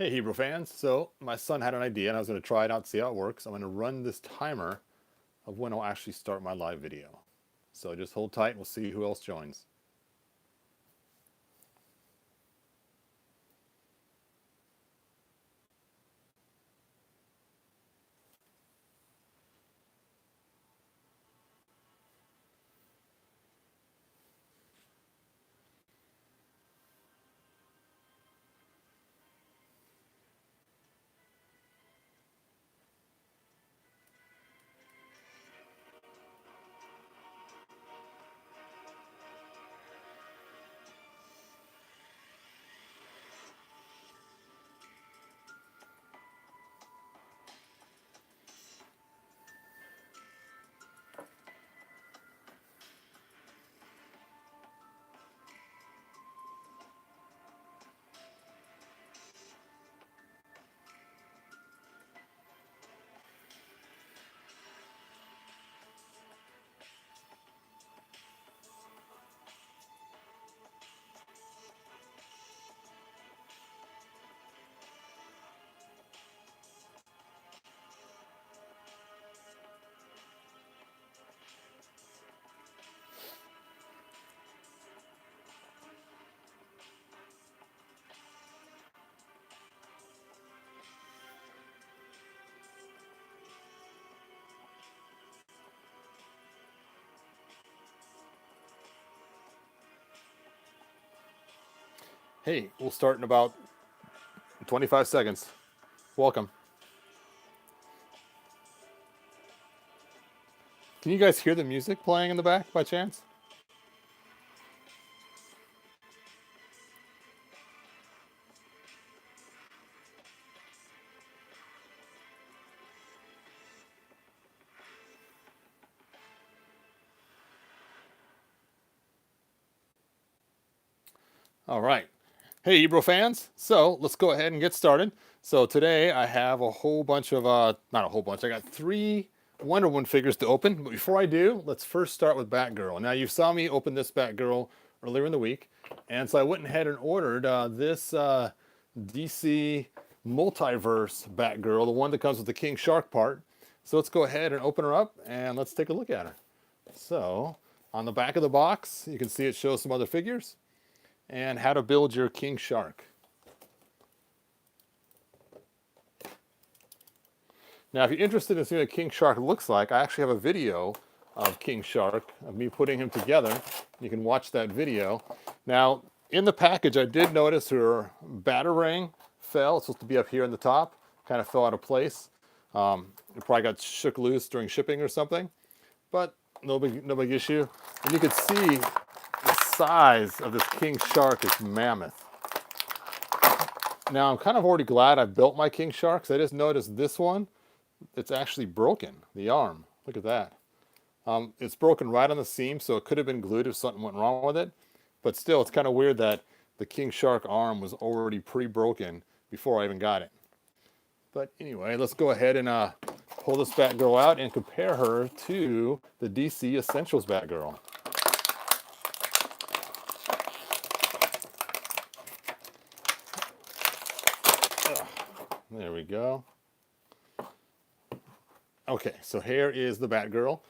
Hey Hebrew fans, so my son had an idea and I was going to try it out, see how it works. I'm going to run this timer of when I'll actually start my live video. So just hold tight and we'll see who else joins. Hey, we'll start in about 25 seconds. Welcome. Can you guys hear the music playing in the back by chance? All right. Hey Hebrew fans, so let's go ahead and get started. So today I have a whole bunch of, not a whole bunch, I got 3 Wonder Woman figures to open. But before I do, let's first start with Batgirl. Now you saw me open this Batgirl earlier in the week. And so I went ahead and ordered this DC Multiverse Batgirl, the one that comes with the King Shark part. So let's go ahead and open her up and let's take a look at her. So on the back of the box, you can see it shows some other figures and how to build your King Shark. Now, if you're interested in seeing what King Shark looks like, I actually have a video of King Shark, of me putting him together. You can watch that video. Now, in the package, I did notice her batarang fell. It's supposed to be up here in the top. Kind of fell out of place. It probably got shook loose during shipping or something. But no big issue. And you can see the size of this King Shark is mammoth. Now, I'm kind of already glad I built my King Shark, because I just noticed this one, it's actually broken, the arm. Look at that. It's broken right on the seam, so it could have been glued if something went wrong with it. But still, it's kind of weird that the King Shark arm was already pre-broken before I even got it. But anyway, let's go ahead and pull this Batgirl out and compare her to the DC Essentials Batgirl. There we go. Okay, so here is the Batgirl,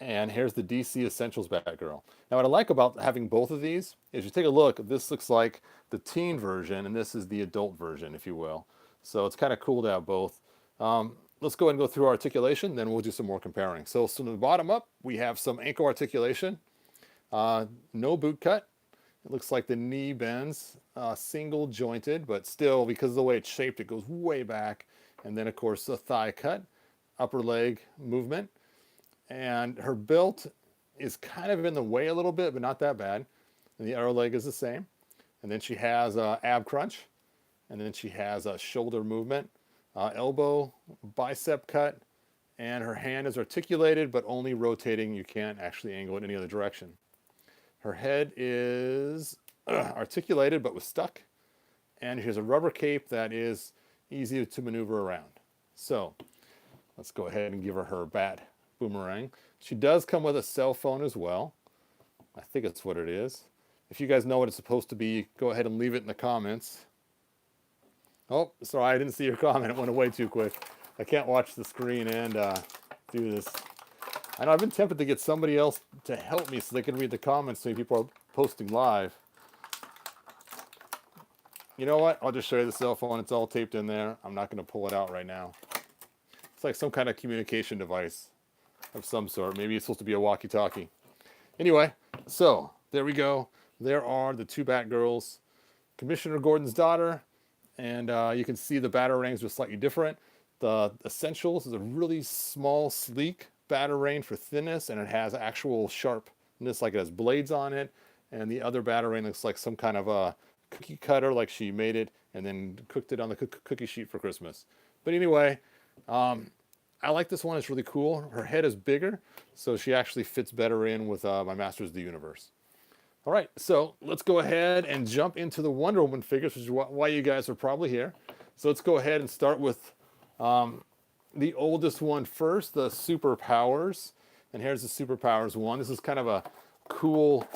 and here's the DC Essentials Batgirl. Now, what I like about having both of these is you take a look, this looks like the teen version, and this is the adult version, if you will. So it's kind of cool to have both. Let's go ahead and go through our articulation, then we'll do some more comparing. So from the bottom up, we have some ankle articulation, no boot cut. It looks like the knee bends, single jointed, but still, because of the way it's shaped, it goes way back. And then, of course, the thigh cut, upper leg movement. And her built is kind of in the way a little bit, but not that bad. And the other leg is the same. And then she has ab crunch. And then she has a shoulder movement, elbow, bicep cut. And her hand is articulated, but only rotating. You can't actually angle it any other direction. Her head is articulated, but was stuck. And here's a rubber cape that is easy to maneuver around. So let's go ahead and give her her bat boomerang. She does come with a cell phone as well. I think that's what it is. If you guys know what it's supposed to be, go ahead and leave it in the comments. Oh, sorry, I didn't see your comment. It went away too quick. I can't watch the screen and do this. I know I've been tempted to get somebody else to help me so they can read the comments so people are posting live. You know what? I'll just show you the cell phone. It's all taped in there. I'm not going to pull it out right now. It's like some kind of communication device of some sort. Maybe it's supposed to be a walkie-talkie. Anyway, so there we go. There are the two Batgirls. Commissioner Gordon's daughter, and you can see the batarangs are slightly different. The Essentials is a really small, sleek batarang for thinness, and it has actual sharpness, like it has blades on it. And the other batarang looks like some kind of a cookie cutter, like she made it and then cooked it on the cookie sheet for Christmas. But anyway, I like this one. It's really cool. Her head is bigger, so she actually fits better in with my Masters of the Universe. All right, so let's go ahead and jump into the Wonder Woman figures, which is why you guys are probably here. So let's go ahead and start with the oldest one first, the Superpowers. And here's the Superpowers one. This is kind of a cool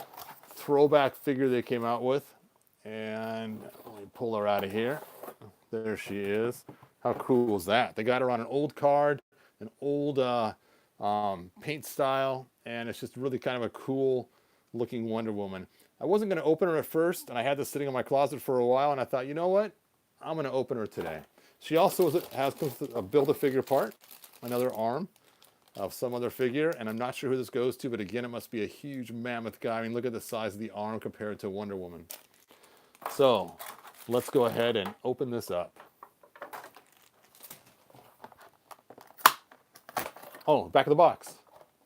throwback figure they came out with. And let me pull her out of here. There she is. How cool is that? They got her on an old card, an old paint style, and it's just really kind of a cool looking Wonder Woman. I wasn't going to open her at first, and I had this sitting in my closet for a while, and I thought, you know what? I'm going to open her today. She also has a Build-A-Figure part, another arm of some other figure, and I'm not sure who this goes to, but again, it must be a huge mammoth guy. I mean, look at the size of the arm compared to Wonder Woman. So let's go ahead and open this up. Oh, back of the box.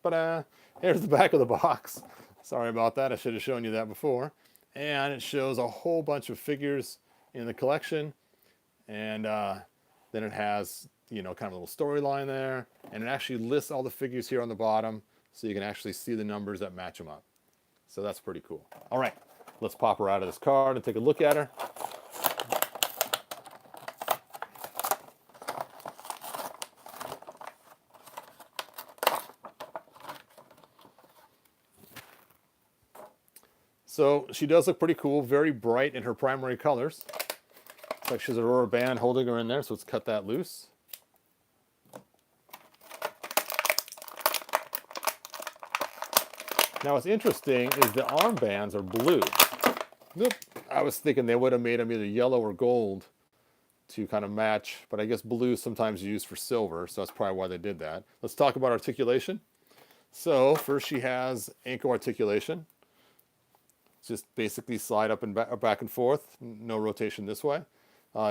But here's the back of the box. Sorry about that. I should have shown you that before. And it shows a whole bunch of figures in the collection. And then it has, you know, kind of a little storyline there. And it actually lists all the figures here on the bottom, so you can actually see the numbers that match them up. So that's pretty cool. All right, let's pop her out of this card and take a look at her. So she does look pretty cool, very bright in her primary colors. Looks like she has a rubber band holding her in there, so let's cut that loose. Now what's interesting is the armbands are blue. Nope. I was thinking they would have made them either yellow or gold to kind of match, but I guess blue is sometimes used for silver, so that's probably why they did that. Let's talk about articulation. So first she has ankle articulation. Just basically slide up and back and forth, no rotation this way.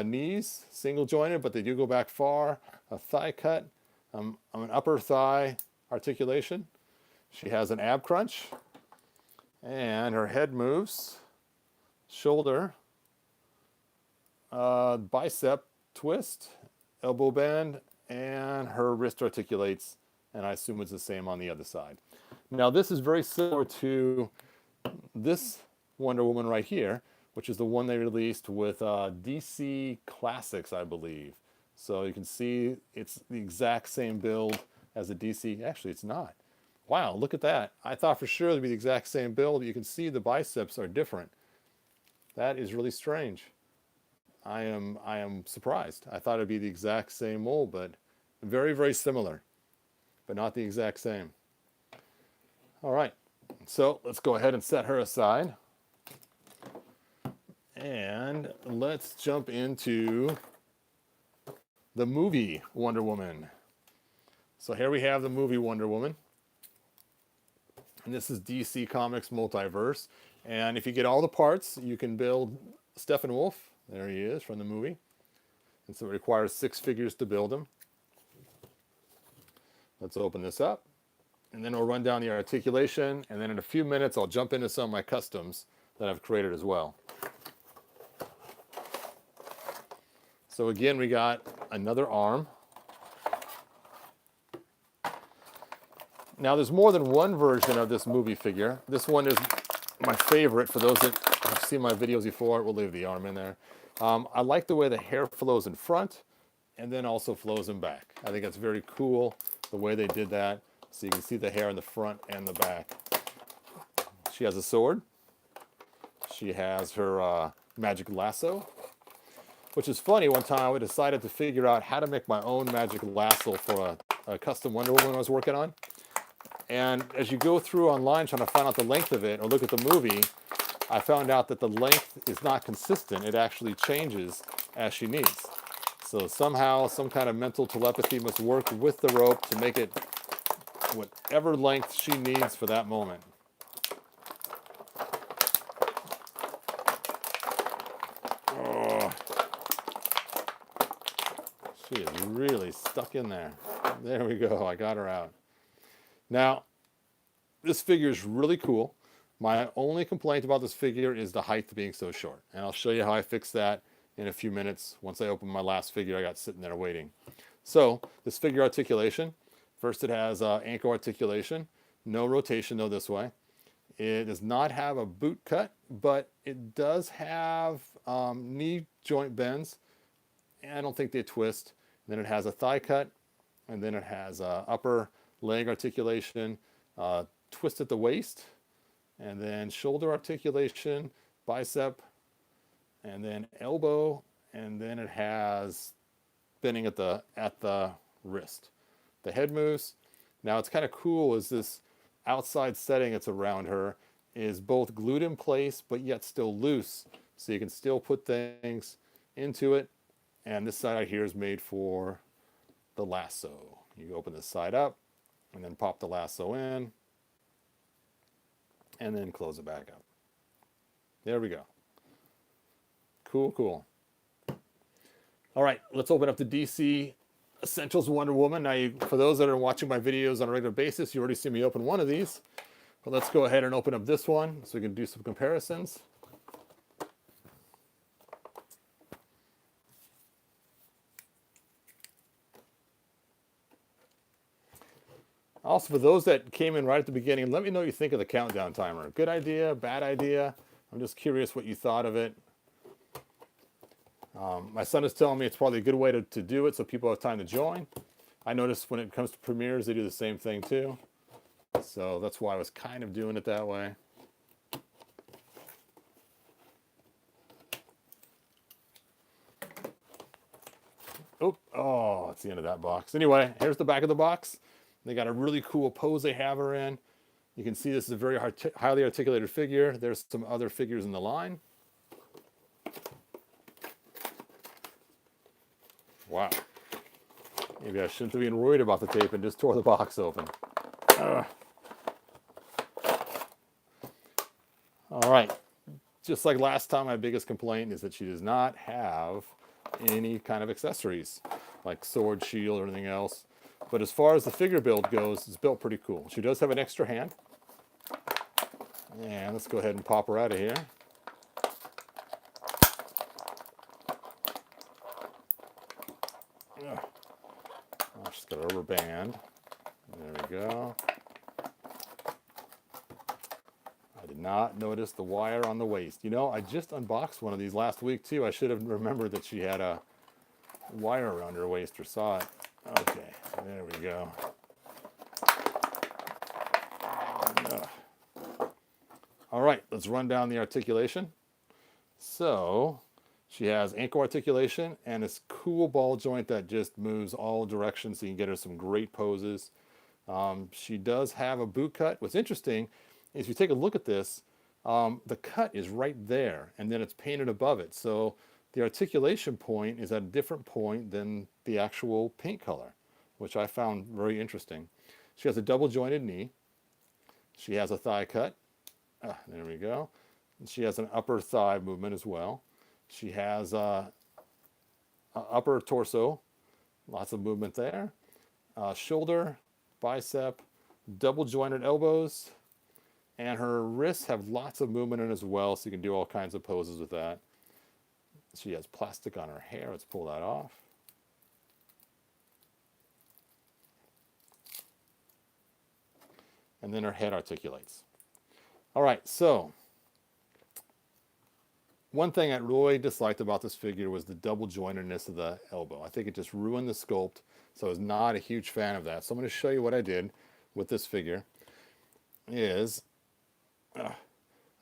Knees, single jointed, but they do go back far. A thigh cut, an upper thigh articulation. She has an ab crunch, and her head moves. Shoulder, bicep twist, elbow bend, and her wrist articulates, and I assume it's the same on the other side. Now this is very similar to this Wonder Woman right here, which is the one they released with DC Classics, I believe. So you can see it's the exact same build as the DC. Actually, it's not. Wow, look at that. I thought for sure it'd be the exact same build. You can see the biceps are different. That is really strange. I am surprised. I thought it'd be the exact same mold, but very, very similar, but not the exact same. All right. So let's go ahead and set her aside. And let's jump into the movie Wonder Woman. So here we have the movie Wonder Woman. And this is DC Comics Multiverse. And if you get all the parts, you can build Steppenwolf. There he is from the movie. And so it requires 6 figures to build him. Let's open this up. And then we'll run down the articulation, and then in a few minutes I'll jump into some of my customs that I've created as well. So again, we got another arm. Now there's more than one version of this movie figure. This one is my favorite. For those that have seen my videos before, we'll leave the arm in there. I like the way the hair flows in front and then also flows in back. I think that's very cool, the way they did that. So you can see the hair in the front and the back. She has a sword. She has her magic lasso. Which is funny, one time I decided to figure out how to make my own magic lasso for a custom Wonder Woman I was working on. And as you go through online trying to find out the length of it or look at the movie, I found out that the length is not consistent. It actually changes as she needs. So somehow, some kind of mental telepathy must work with the rope to make it whatever length she needs for that moment. Oh, she is really stuck in there. There we go. I got her out. Now, this figure is really cool. My only complaint about this figure is the height being so short. And I'll show you how I fix that in a few minutes once I open my last figure I got sitting there waiting. So, this figure articulation. First, it has ankle articulation. No rotation, though, this way. It does not have a boot cut, but it does have knee joint bends. And I don't think they twist. Then it has a thigh cut. And then it has upper leg articulation, twist at the waist, and then shoulder articulation, bicep, and then elbow, and then it has bending at the wrist. The head moves. Now it's kind of cool is this outside setting that's around her is both glued in place but yet still loose, so you can still put things into it. And this side here is made for the lasso. You open this side up and then pop the lasso in and then close it back up. There we go. Cool, cool. All right, let's open up the DC Essentials Wonder Woman. Now, for those that are watching my videos on a regular basis, you already see me open one of these. But let's go ahead and open up this one so we can do some comparisons. Also, for those that came in right at the beginning, let me know what you think of the countdown timer. Good idea, bad idea? I'm just curious what you thought of it. My son is telling me it's probably a good way to do it so people have time to join. I noticed when it comes to premieres, they do the same thing too. So that's why I was kind of doing it that way. Oh, it's the end of that box. Anyway, here's the back of the box. They got a really cool pose they have her in. You can see this is a very highly articulated figure. There's some other figures in the line. Wow. Maybe I shouldn't have been worried about the tape and just tore the box open. All right. Just like last time, my biggest complaint is that she does not have any kind of accessories, like sword, shield, or anything else. But as far as the figure build goes, it's built pretty cool. She does have an extra hand. And let's go ahead and pop her out of here. Oh, she's got a rubber band. There we go. I did not notice the wire on the waist. You know, I just unboxed one of these last week too. I should have remembered that she had a wire around her waist or saw it. Okay, there we go. All right, let's run down the articulation. So she has ankle articulation and this cool ball joint that just moves all directions, so you can get her some great poses. She does have a boot cut. What's interesting is if you take a look at this, the cut is right there, and then it's painted above it. So the articulation point is at a different point than the actual paint color, which I found very interesting. She has a double jointed knee. She has a thigh cut. There we go. And she has an upper thigh movement as well. She has a upper torso, lots of movement there. Shoulder, bicep, double jointed elbows, and her wrists have lots of movement in as well, so you can do all kinds of poses with that. She has plastic on her hair. Let's pull that off. And then her head articulates. All right, so one thing I really disliked about this figure was the double jointedness of the elbow. I think it just ruined the sculpt, so I was not a huge fan of that. So I'm going to show you what I did with this figure.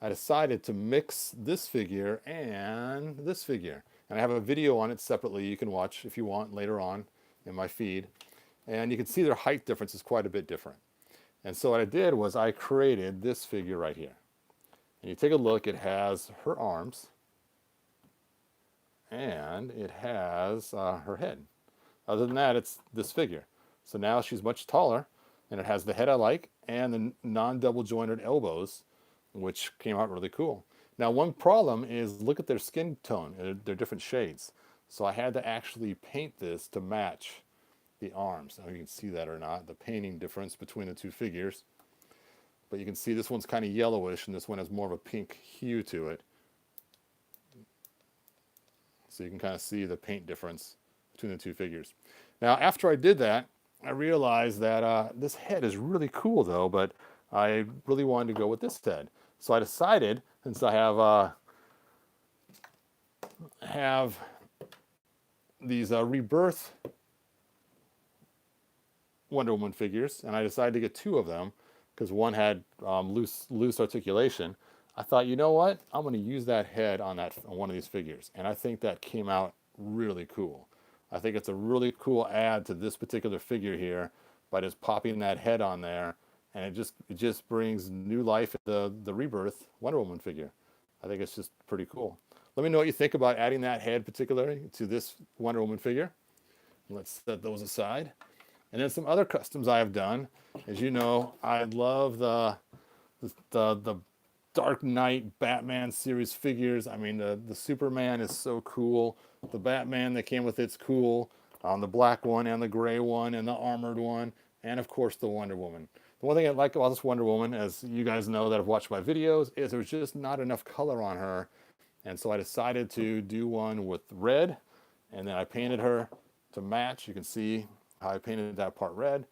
I I decided to mix this figure and this figure. And I have a video on it separately you can watch if you want later on in my feed. And you can see their height difference is quite a bit different. And so what I did was I created this figure right here. And you take a look, it has her arms and it has her head. Other than that, it's this figure. So now she's much taller, and it has the head I like and the non-double jointed elbows, which came out really cool. Now, one problem is look at their skin tone. They're different shades. So I had to actually paint this to match the arms. I don't know if you can see that or not, the painting difference between the two figures. But you can see this one's kind of yellowish, and this one has more of a pink hue to it. So you can kind of see the paint difference between the two figures. Now, after I did that, I realized that this head is really cool, though, but I really wanted to go with this head. So I decided, since I have these Rebirth Wonder Woman figures, and I decided to get two of them because one had loose articulation. I thought, you know what? I'm going to use that head on one of these figures, and I think that came out really cool. I think it's a really cool add to this particular figure here by just popping that head on there, and it just brings new life to the Rebirth Wonder Woman figure. I think it's just pretty cool. Let me know what you think about adding that head particularly to this Wonder Woman figure. Let's set those aside. And then some other customs I have done. As you know, I love the Dark Knight Batman series figures. I mean, the Superman is so cool. The Batman that came with it's cool. The black one and the gray one and the armored one. And of course the Wonder Woman. The one thing I like about this Wonder Woman, as you guys know that have watched my videos, is there's just not enough color on her. And so I decided to do one with red. And then I painted her to match. You can see how I painted that part red.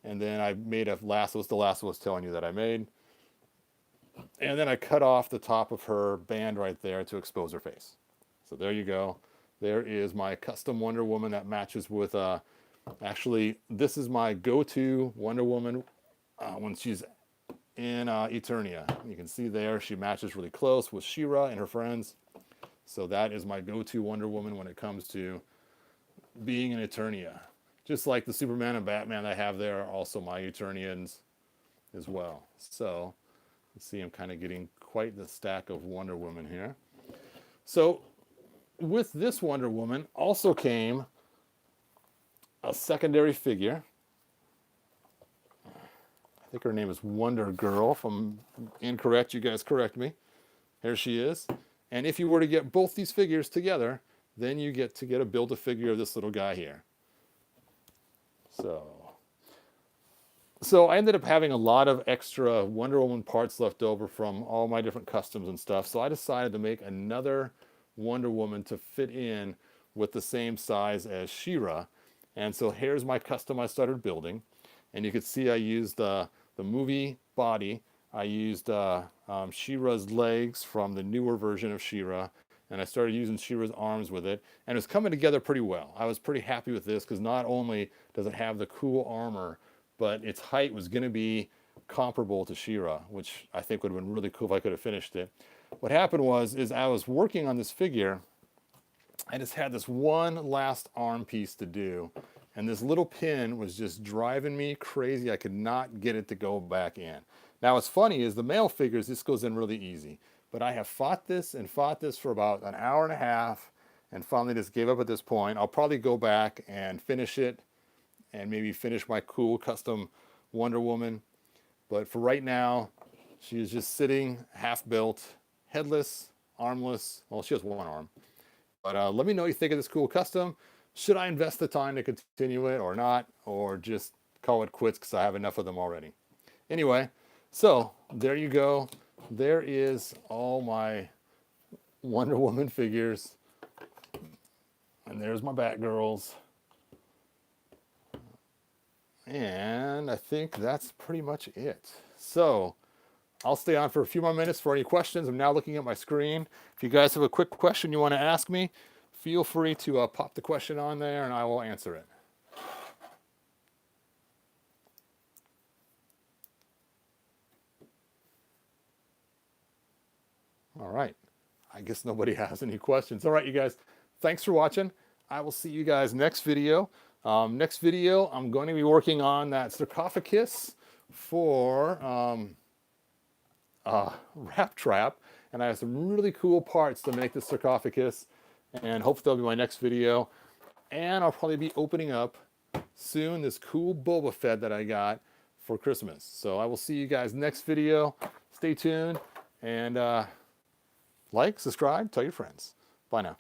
And then I made a lasso. It's the lasso I was telling you that I made. And then I cut off the top of her band right there to expose her face. So there you go. There is my custom Wonder Woman that matches with, actually, this is my go-to Wonder Woman when she's in Eternia. You can see there, she matches really close with She-Ra and her friends. So that is my go-to Wonder Woman when it comes to being in Eternia. Just like the Superman and Batman I have there are also my Eternians as well. So let's see, I'm kind of getting quite the stack of Wonder Woman here. So with this Wonder Woman also came a secondary figure. I think her name is Wonder Girl. If I'm incorrect, you guys correct me. Here she is. And if you were to get both these figures together, then you get to build a figure of this little guy here. So I ended up having a lot of extra Wonder Woman parts left over from all my different customs and stuff. So I decided to make another Wonder Woman to fit in with the same size as She-Ra. And so here's my custom I started building. And you can see I used the movie body. I used She-Ra's legs from the newer version of She-Ra. And I started using She-Ra's arms with it. And it was coming together pretty well. I was pretty happy with this because not only does it have the cool armor, but its height was going to be comparable to She-Ra, which I think would have been really cool if I could have finished it. What happened is I was working on this figure. I just had this one last arm piece to do. And this little pin was just driving me crazy. I could not get it to go back in. Now what's funny is the male figures, this goes in really easy. But I have fought this for about an hour and a half and finally just gave up at this point. I'll probably go back and finish it and maybe finish my cool custom Wonder Woman. But for right now, she is just sitting half built, headless, armless. Well, she has one arm. But let me know what you think of this cool custom. Should I invest the time to continue it or not? Or just call it quits because I have enough of them already? Anyway, so there you go. There is all my Wonder Woman figures. And there's my Batgirls. And I think that's pretty much it. So I'll stay on for a few more minutes for any questions. I'm now looking at my screen. If you guys have a quick question you want to ask me, feel free to pop the question on there and I will answer it. All right. I guess nobody has any questions. All right, you guys. Thanks for watching. I will see you guys next video. Next video, I'm going to be working on that sarcophagus for Wrap Trap. And I have some really cool parts to make the sarcophagus. And hopefully that'll be my next video. And I'll probably be opening up soon this cool Boba Fett that I got for Christmas. So I will see you guys next video. Stay tuned and like, subscribe, tell your friends. Bye now.